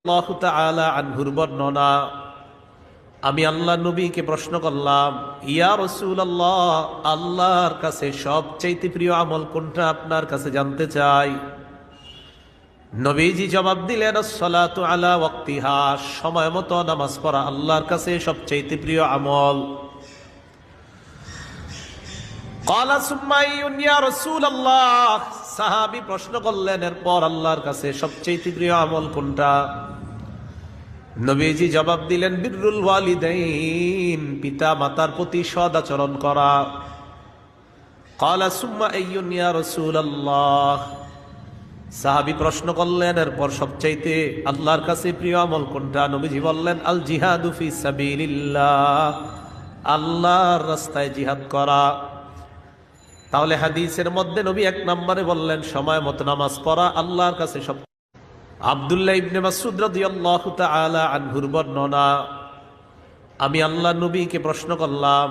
আল্লাহু তাআলা আনহুর বর্ণনা, আমি আল্লাহ নবীকে প্রশ্ন করলাম, ইয়া রাসূলুল্লাহ, আল্লাহর কাছে সবচেয়ে প্রিয় আমল কোনটা আপনার কাছে জানতে চাই। নবীজি জবাব দিলেন, আসসালাতু আলা ওয়াক্তিহা, সময় মতো নামাজ পড়া আল্লাহর কাছে সবচেয়ে প্রিয় আমল। ক্বালা সুম্মা আইয়ুন ইয়া রাসূলুল্লাহ, সাহাবী প্রশ্ন করলেন, এরপর আল্লাহর কাছে সবচেয়ে প্রিয় আমল কোনটা। নবীজি জবাব দিলেন, বিররুল ওয়ালিদাইন, পিতা মাতার প্রতি সৎ আচরণ করা। ক্বালা সুম্মা আইয়ুন ইয়া রাসূলুল্লাহ, সাহাবী প্রশ্ন করলেন, এরপর সবচাইতে আল্লাহর কাছে প্রিয় আমল কোনটা। নবীজি বললেন, আল জিহাদু ফি সাবিলিল্লাহ, আল্লাহর রাস্তায় জিহাদ করা। তাহলে হাদিসের মধ্যে নবী এক নম্বরে বললেন সময় মতো নামাজ পড়া আল্লাহর কাছে সব। আব্দুল্লাহ ইবনে মাসউদ রাদিয়াল্লাহু তাআলা আনহুর বর্ণনা, আমি আল্লাহ নবীকে প্রশ্ন করলাম,